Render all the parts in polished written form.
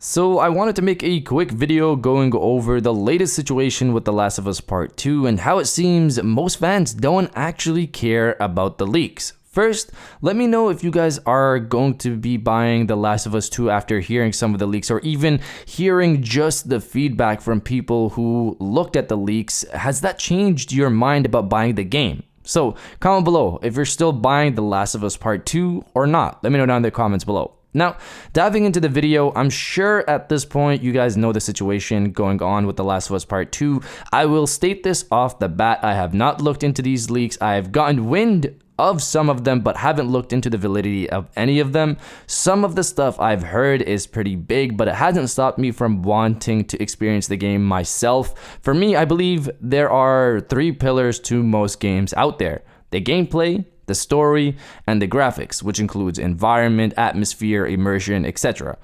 So I wanted to make a quick video going over the latest situation with The Last of Us Part 2 and how it seems most fans don't actually care about the leaks. First, let me know if you guys are going to be buying The Last of Us 2 after hearing some of the leaks or even hearing just the feedback from people who looked at the leaks. Has that changed your mind about buying the game? So comment below if you're still buying The Last of Us Part 2 or not. Let me know down in the comments below. Now, diving into the video, I'm sure at this point you guys know the situation going on with The Last of Us Part 2. I will state this off the bat. I have not looked into these leaks. I have gotten wind of some of them, but haven't looked into the validity of any of them. Some of the stuff I've heard is pretty big, but it hasn't stopped me from wanting to experience the game myself. For me, I believe there are three pillars to most games out there: the gameplay, the story, and the graphics, which includes environment, atmosphere, immersion, etc.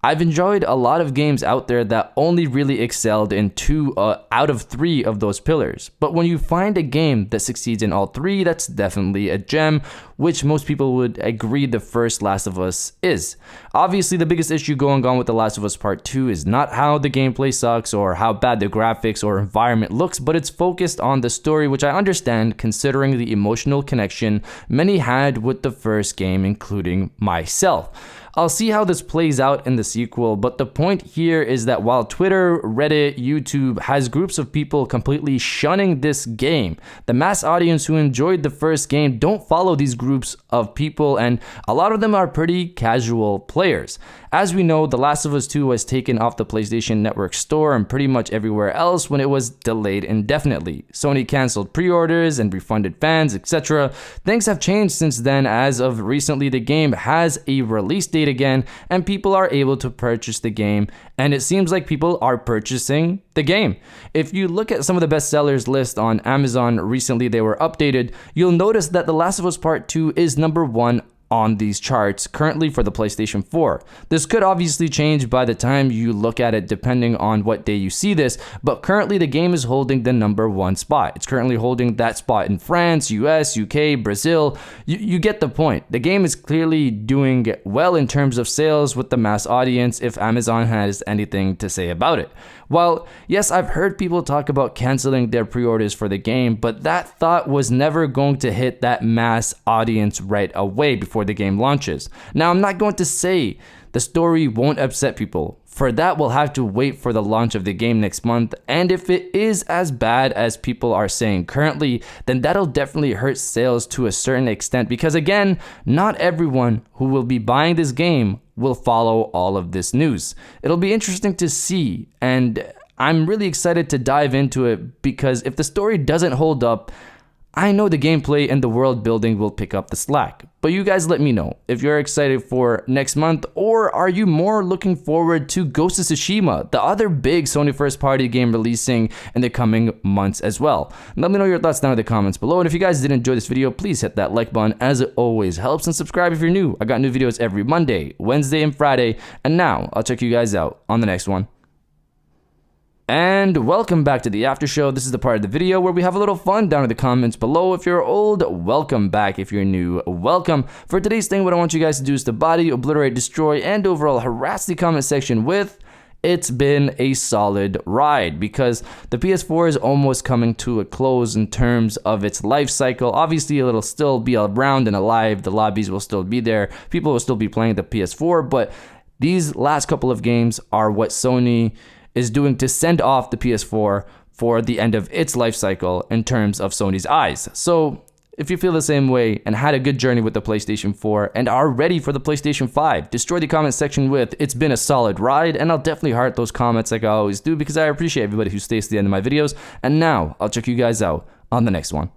I've enjoyed a lot of games out there that only really excelled in two out of three of those pillars. But when you find a game that succeeds in all three, that's definitely a gem, which most people would agree the first Last of Us is. Obviously, the biggest issue going on with The Last of Us Part 2 is not how the gameplay sucks or how bad the graphics or environment looks, but it's focused on the story, which I understand considering the emotional connection many had with the first game, including myself. I'll see how this plays out in the sequel, but the point here is that while Twitter, Reddit, YouTube has groups of people completely shunning this game, the mass audience who enjoyed the first game don't follow these groups of people, and a lot of them are pretty casual players. As we know, The Last of Us 2 was taken off the PlayStation Network store and pretty much everywhere else when it was delayed indefinitely. Sony canceled pre-orders and refunded fans, etc. Things have changed since then. As of recently, the game has a release date again, and people are able to purchase the game, and it seems like people are purchasing the game. If you look at some of the bestsellers list on Amazon recently, they were updated, you'll notice that The Last of Us Part 2 is #1 on these charts currently for the PlayStation 4. This could obviously change by the time you look at it depending on what day you see this, but currently the game is holding the #1 spot. It's currently holding that spot in France, US, UK, Brazil. You get the point. The game is clearly doing well in terms of sales with the mass audience if Amazon has anything to say about it. While, yes, I've heard people talk about canceling their pre-orders for the game, but that thought was never going to hit that mass audience right away before the game launches. Now, I'm not going to say the story won't upset people. For that, we'll have to wait for the launch of the game next month, and if it is as bad as people are saying currently, then that'll definitely hurt sales to a certain extent because, again, not everyone who will be buying this game will follow all of this news. It'll be interesting to see, and I'm really excited to dive into it because if the story doesn't hold up, I know the gameplay and the world building will pick up the slack. But you guys let me know if you're excited for next month, or are you more looking forward to Ghost of Tsushima, the other big Sony first party game releasing in the coming months as well. Let me know your thoughts down in the comments below, and if you guys did enjoy this video, please hit that like button as it always helps, and subscribe if you're new. I got new videos every Monday, Wednesday, and Friday, and now I'll check you guys out on the next one. And welcome back to the after show. This is the part of the video where we have a little fun down in the comments below. If you're old, welcome back. If you're new, welcome. For today's thing, what I want you guys to do is to body, obliterate, destroy, and overall harass the comment section with "It's been a solid ride," because the PS4 is almost coming to a close in terms of its life cycle. Obviously, it'll still be around and alive. The lobbies will still be there. People will still be playing the PS4, but these last couple of games are what Sony is doing to send off the PS4 for the end of its life cycle in terms of Sony's eyes. So if you feel the same way and had a good journey with the PlayStation 4 and are ready for the PlayStation 5, destroy the comment section with "It's been a solid ride," and I'll definitely heart those comments like I always do because I appreciate everybody who stays to the end of my videos. And now I'll check you guys out on the next one.